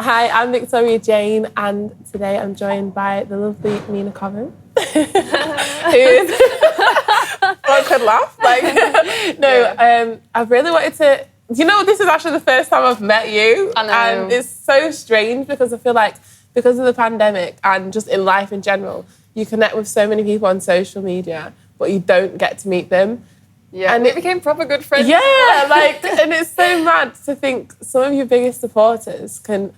Hi, I'm Victoria Jane, and today I'm joined by the lovely Nina Cobham, who is... I could laugh. I've really wanted to... You know, this is actually the first time I've met you. I know. And it's so strange because I feel like because of the pandemic and just in life in general, you connect with so many people on social media, but you don't get to meet them. Yeah, and we became proper good friends. Yeah, and it's so mad to think some of your biggest supporters can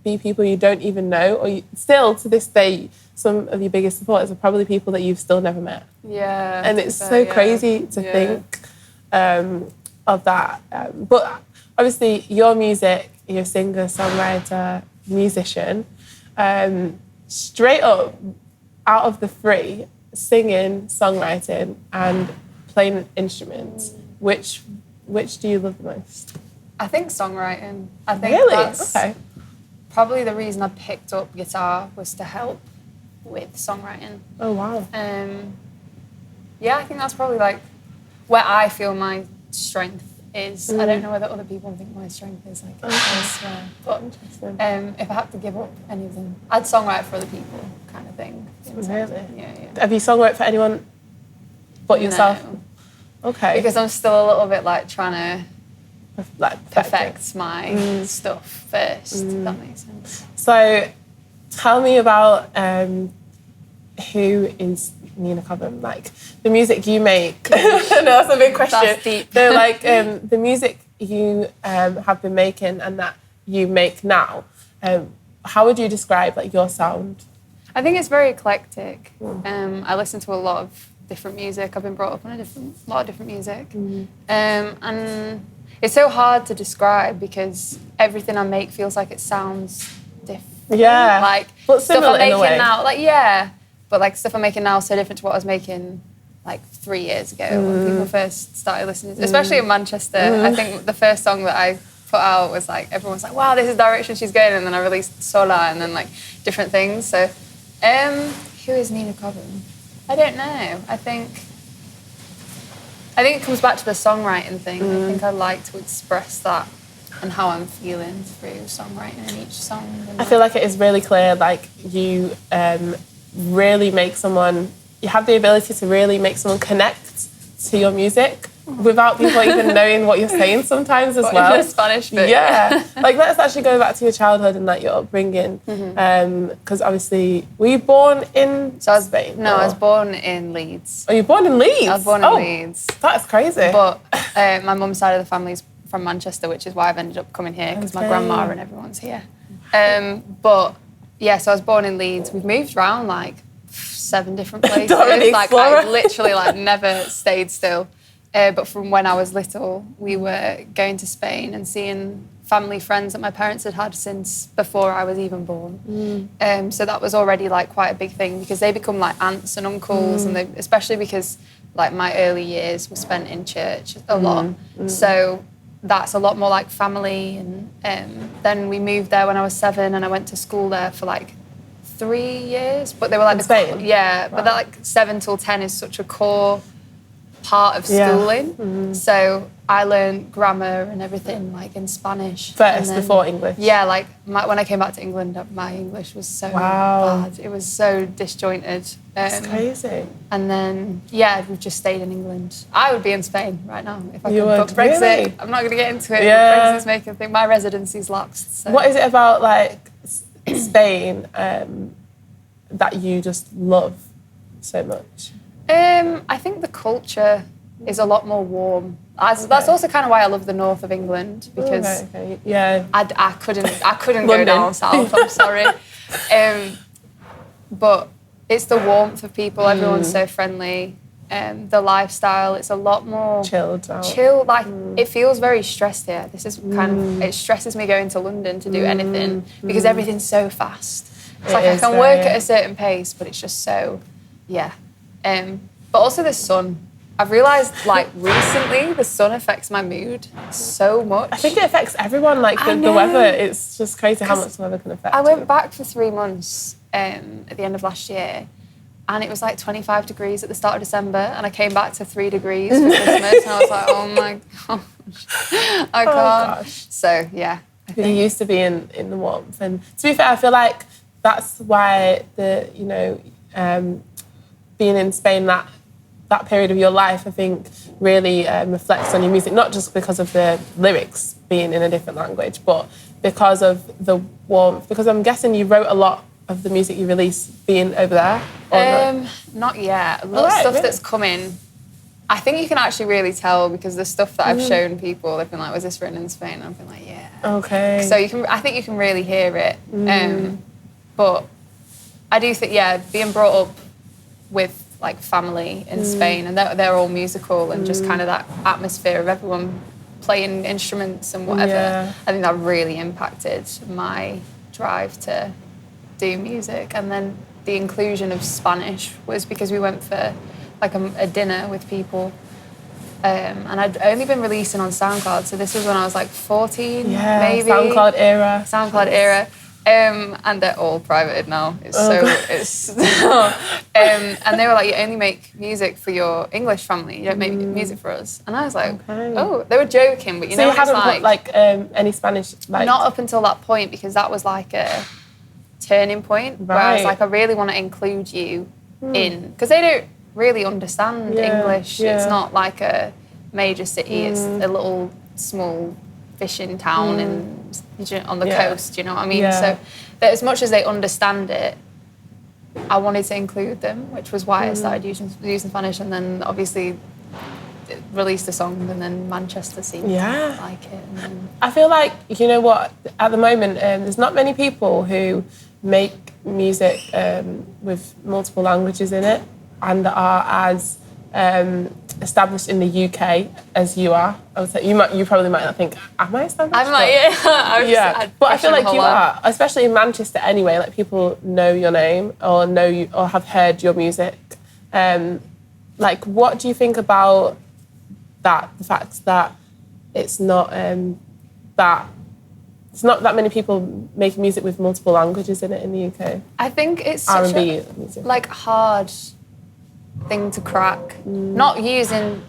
be people you don't even know, or still to this day, some of your biggest supporters are probably people that you've still never met. Yeah. And it's so crazy to think of that. But obviously, your music, you're a singer, songwriter, musician. Straight up, out of the three, singing, songwriting, and playing instruments, which do you love the most? I think songwriting. I think that's probably the reason I picked up guitar was to help with songwriting. Oh, wow. Yeah, I think that's probably like where I feel my strength is. I don't know whether other people think my strength is like elsewhere. But if I had to give up anything, I'd songwrite for other people kind of thing. Really? Yeah. Have you songwrite for anyone but yourself? No. Okay. Because I'm still a little bit like trying to perfect my stuff first, if that makes sense. So tell me about who is Nina Cobham, like the music you make. No, that's a big question. That's deep. So like the music you have been making and that you make now, how would you describe like your sound? I think it's very eclectic. I listen to a lot of different music. I've been brought up on a lot of different music. And it's so hard to describe because everything I make feels like it sounds different. Yeah. Like but stuff I'm making way. now, but like stuff I'm making now is so different to what I was making like 3 years ago when people first started listening to, especially in Manchester. I think the first song that I put out was like, everyone was like, wow, this is the direction she's going, and then I released Solar and then like different things. So who is Nina Cobham? I don't know. I think it comes back to the songwriting thing. I think I like to express that and how I'm feeling through songwriting in each song. I feel like it is really clear, like you really make someone, you have the ability to really make someone connect to your music without people even knowing what you're saying sometimes as well. In the Spanish bit. Yeah. Like, let's actually go back to your childhood and like your upbringing. Because obviously, were you born in Spain? No, I was born in Leeds. Oh, you were born in Leeds? I was born in Leeds. That's crazy. But my mum's side of the family's from Manchester, which is why I've ended up coming here, because my grandma and everyone's here. But yeah, so I was born in Leeds. We've moved around like 7 different places. Like I literally like never stayed still. But from when I was little, we were going to Spain and seeing family friends that my parents had had since before I was even born. So that was already like quite a big thing because they become like aunts and uncles, and especially because like my early years were spent in church a lot. So that's a lot more like family. And then we moved there when I was 7, and I went to school there for like 3 years. But they were like in Spain? Yeah, wow. But that like 7 till 10 is such a core part of schooling. So I learned grammar and everything like in Spanish first before English. Yeah, like when I came back to England, my English was so bad. It was so disjointed. That's crazy. And then we've just stayed in England. I would be in Spain right now if I could. But Brexit, really? I'm not going to get into it. Yeah. Brexit's making a thing. My residency's lapsed. So. What is it about like Spain that you just love so much? I think the culture is a lot more warm. That's also kind of why I love the north of England, because I couldn't go down south. I'm sorry, but it's the warmth of people. Everyone's so friendly. The lifestyle, it's a lot more chilled out. Like it feels very stressed here. This is kind of, it stresses me going to London to do anything because everything's so fast. It's like I can work at a certain pace, but it's just so but also the sun. I've realised, like, recently, the sun affects my mood so much. I think it affects everyone, like, the weather. It's just crazy how much the weather can affect I you. went back for 3 months at the end of last year, and it was, like, 25 degrees at the start of December, and I came back to 3 degrees for Christmas, and I was like, oh, my gosh, I can't. Gosh. So, yeah, You're used to being in the warmth. And to be fair, I feel like that's why being in Spain, that period of your life, I think, really reflects on your music, not just because of the lyrics being in a different language, but because of the warmth. Because I'm guessing you wrote a lot of the music you released being over there? Or not yet. A lot of stuff that's coming. I think you can actually really tell because the stuff that I've shown people, they've been like, was this written in Spain? And I've been like, yeah. Okay. So I think you can really hear it. But I do think, being brought up with like family in Spain, and they're all musical, and just kind of that atmosphere of everyone playing instruments and whatever. Yeah. I think that really impacted my drive to do music. And then the inclusion of Spanish was because we went for like a dinner with people, and I'd only been releasing on SoundCloud, so this was when I was like 14, maybe. SoundCloud era. And they're all privated now. And they were like, you only make music for your English family, you don't make music for us. And I was like, oh, they were joking, but you know, you hadn't put like any Spanish, like not up until that point, because that was like a turning point where I was like, I really want to include you in, because they don't really understand English. It's not like a major city. It's a little small fishing town on the coast, you know what I mean? So that as much as they understand it, I wanted to include them, which was why I started using Spanish, and then obviously released a song, and then Manchester seemed to like it. And then I feel like, you know what, at the moment, there's not many people who make music with multiple languages in it and are as established in the UK as you are. I would say you probably might not think, am I established? I'm like, but I feel like you are, especially in Manchester anyway. Like, people know your name or know you or have heard your music. Like, what do you think about that? The fact that it's not that many people making music with multiple languages in it in the UK. I think it's such R&B music, like hard thing to crack. Not using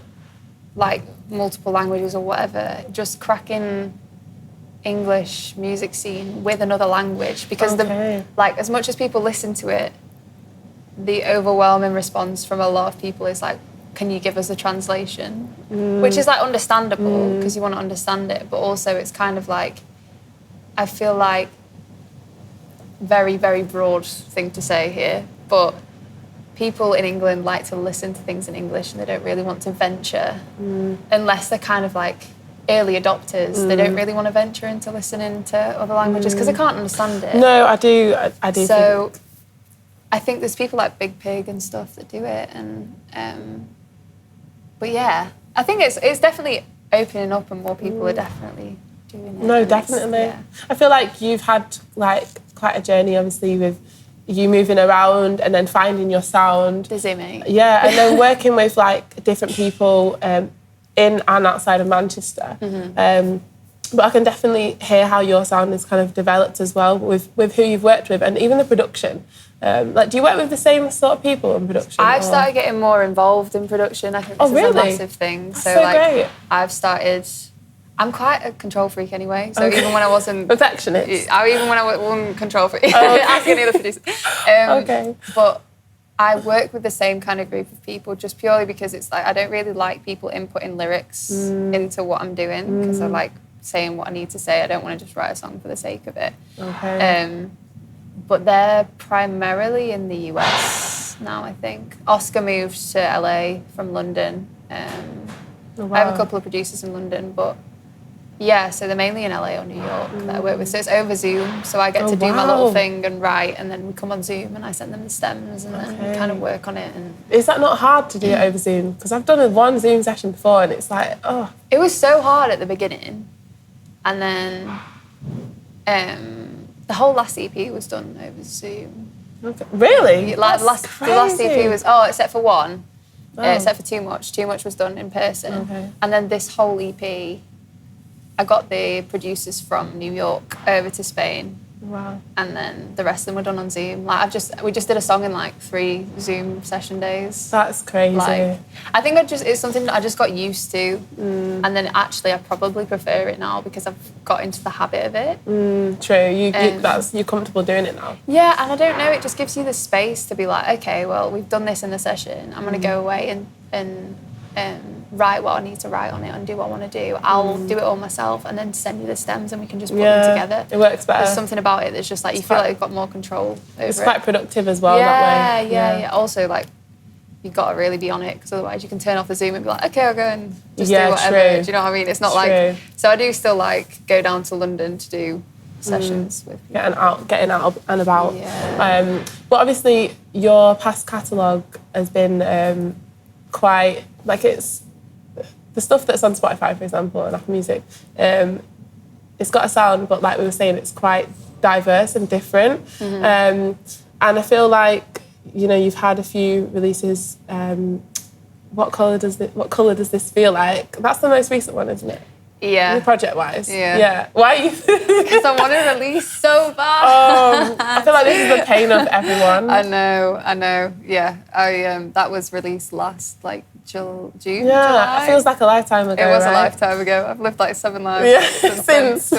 like multiple languages or whatever, just cracking English music scene with another language, because like as much as people listen to it, the overwhelming response from a lot of people is like, can you give us a translation? Which is like understandable because you want to understand it, but also it's kind of like, I feel like very, very broad thing to say here, but people in England like to listen to things in English and they don't really want to venture unless they're kind of like early adopters. They don't really want to venture into listening to other languages because they can't understand it. No, I do. So I think there's people like Big Pig and stuff that do it, and but yeah, I think it's definitely opening up and more people are definitely doing it. No, definitely. I feel like you've had like quite a journey, obviously, with you moving around and then finding your sound. Busy, mate. Yeah, and then working with like different people in and outside of Manchester. But I can definitely hear how your sound has kind of developed as well with who you've worked with, and even the production. Like, do you work with the same sort of people in production? I've started getting more involved in production. I think this is a massive thing. That's so like, great. I'm quite a control freak anyway. So even when I wasn't perfectionist, even when I wasn't control freak, ask any other producer. But I work with the same kind of group of people just purely because it's like I don't really like people inputting lyrics into what I'm doing, because I like saying what I need to say. I don't want to just write a song for the sake of it. But they're primarily in the US now, I think. Oscar moved to LA from London. I have a couple of producers in London, but yeah, so they're mainly in LA or New York that I work with. So it's over Zoom, so I get to do my little thing and write, and then we come on Zoom and I send them the stems and then we kind of work on it. And is that not hard to do it over Zoom? Because I've done one Zoom session before and it's like, It was so hard at the beginning. And then the whole last EP was done over Zoom. Okay. Really? The last EP was, except for one. Except for Too Much. Too Much was done in person. And then this whole EP, I got the producers from New York over to Spain Wow. And then the rest of them were done on Zoom. Like we just did a song in like 3 Zoom session days. That's crazy. Like, I think it's something that I just got used to. And then actually I probably prefer it now because I've got into the habit of it. True. You're comfortable doing it now. Yeah, and I don't know, it just gives you the space to be like, okay, well, we've done this in the session. I'm going to go away and write what I need to write on it and do what I want to do. I'll do it all myself and then send you the stems and we can just put them together. It works better. There's something about it that's just like, you feel like you've got more control over it. It's quite productive as well that way. Yeah. Also, like, you've got to really be on it because otherwise you can turn off the Zoom and be like, okay, I'll go and just do whatever. True. Do you know what I mean? It's not like... So I do still, like, go down to London to do sessions with people. Getting out and about. Yeah. But obviously, your past catalogue has been quite... Like, it's... The stuff that's on Spotify, for example, and Apple Music, it's got a sound, but like we were saying, it's quite diverse and different. And I feel like, you know, you've had a few releases. What colour does this feel like? That's the most recent one, isn't it? Yeah. Project-wise. Yeah. Why are you... Because I want to release so bad. I feel like this is the pain of everyone. I know. Yeah. That was released last, like, June, July. It feels like a lifetime ago. It was right? a lifetime ago. I've lived like 7 lives since.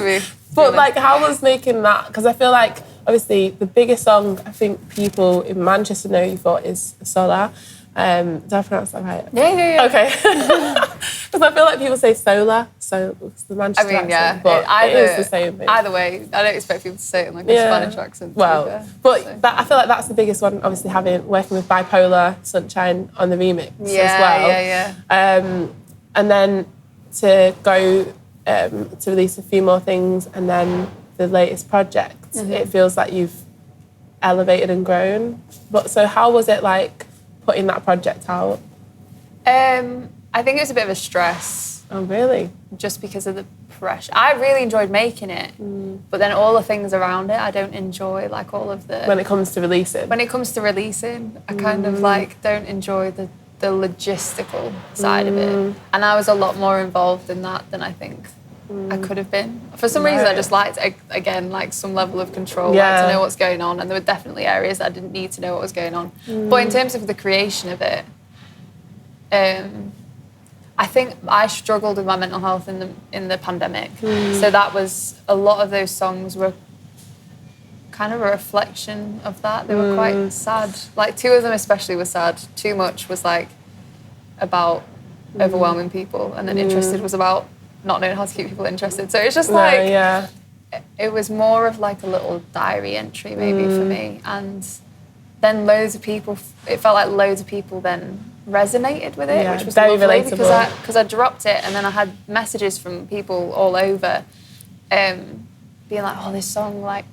But like, how was making that? Because I feel like obviously the biggest song I think people in Manchester know you for is Solar. Did I pronounce that right? Yeah. Okay. Because I feel like people say Solar, so it's the Manchester accent, but it is the same thing. Either way, I don't expect people to say it in like a Spanish accent. Well, I feel like that's the biggest one, obviously working with Bipolar Sunshine on the remix as well. Yeah. And then to go to release a few more things and then the latest project, it feels like you've elevated and grown. But so how was it like putting that project out? I think it was a bit of a stress. Oh, really? Just because of the pressure. I really enjoyed making it, but then all the things around it, I don't enjoy, like all of the... When it comes to releasing? When it comes to releasing, I kind of like don't enjoy the logistical side of it. And I was a lot more involved in that than I think I could have been. For some reason, I just liked, again, like some level of control, like to know what's going on. And there were definitely areas that I didn't need to know what was going on. But in terms of the creation of it, I think I struggled with my mental health in the pandemic. So that was, a lot of those songs were kind of a reflection of that. They were quite sad. Like 2 of them especially were sad. Too Much was like about overwhelming people, and then Interested was about not knowing how to keep people interested. So it's just it was more of like a little diary entry maybe for me. And then it felt like loads of people then resonated with it, which was very lovely relatable. because I dropped it and then I had messages from people all over being like, oh, this song like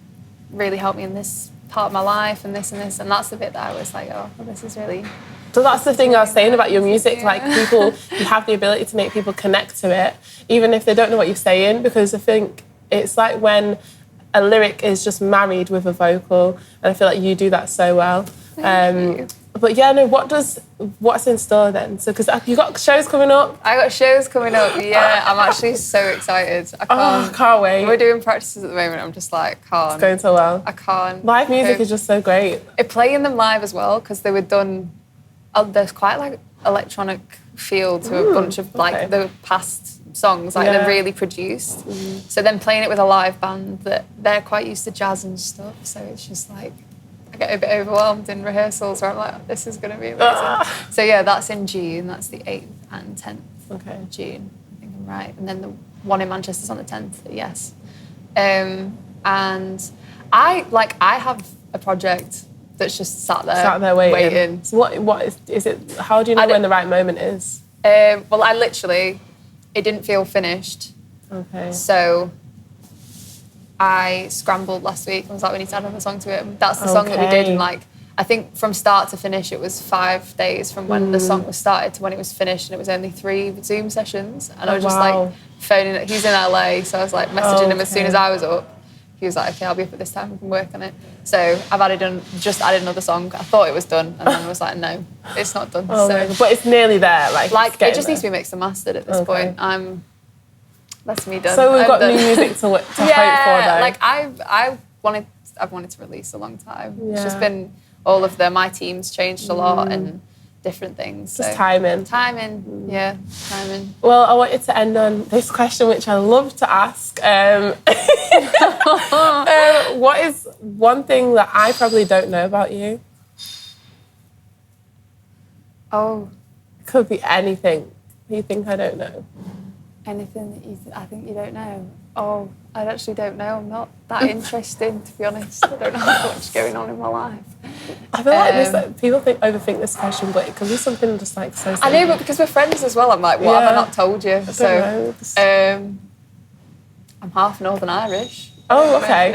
really helped me in this part of my life and this and this. And that's the bit that I was like, oh, well, this is really... So that's the thing I was saying about your music, like people, you have the ability to make people connect to it, even if they don't know what you're saying, because I think it's like when a lyric is just married with a vocal, and I feel like you do that so well. Thank you. But yeah, no, what's in store then? So, because you got shows coming up. I got shows coming up, yeah. I'm actually so excited. I can't wait. We're doing practices at the moment. I'm just like, can't. It's going so well. I can't. Live music is just so great. Playing them live as well, because they were done, there's quite like electronic feel to a bunch of like the past songs, like they're really produced. So then playing it with a live band that they're quite used to jazz and stuff, so it's just like, I get a bit overwhelmed in rehearsals where I'm like, this is going to be amazing. So yeah, that's in June. That's the 8th and 10th of June. I think I'm right. And then the one in Manchester's on the 10th, yes. And I have a project that's just sat there waiting. So what is it? How do you know when the right moment is? Well, it didn't feel finished. Okay. So I scrambled last week and was like, we need to add another song to it. That's the song that we did. And like, I think from start to finish, it was 5 days from when the song was started to when it was finished. And it was only 3 Zoom sessions. And I was just like phoning it. He's in LA. So I was like messaging him as soon as I was up. He was like, okay, I'll be up at this time. We can work on it. So I've just added another song. I thought it was done. And then I was like, no, it's not done. But it's nearly there. Like it just needs to be mixed and mastered at this point. That's me done. So we've got new music to hope for, though. Like I I've wanted to release a long time. Yeah. It's just been all of my team's changed a lot and different things. Just timing. Timing. Well, I wanted to end on this question, which I love to ask. What is one thing that I probably don't know about you? Oh. It could be anything you think I don't know. Anything that I think you don't know? Oh, I actually don't know. I'm not that interesting, to be honest. I don't know how much going on in my life. I feel like people overthink this question, but it could be something just like so simple. I know, but because we're friends as well, I'm like, what have I not told you? I'm half Northern Irish. Oh, okay.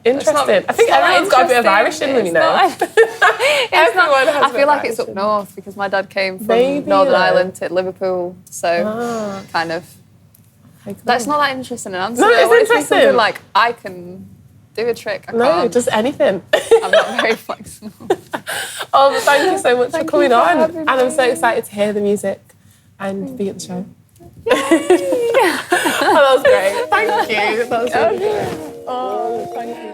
Interesting. I think everyone's got a bit of Irish in them, you know. Everyone has I feel like it's up north because my dad came from Northern Ireland to Liverpool, so kind of. That's not that interesting an answer. No, it's interesting. Something like, I can do a trick, I can't. No, just anything. I'm not very flexible. Oh, thank you so much for coming on. And I'm so excited to hear the music and be at the show. Oh, that was great. Thank you. That was really good. Oh, thank you.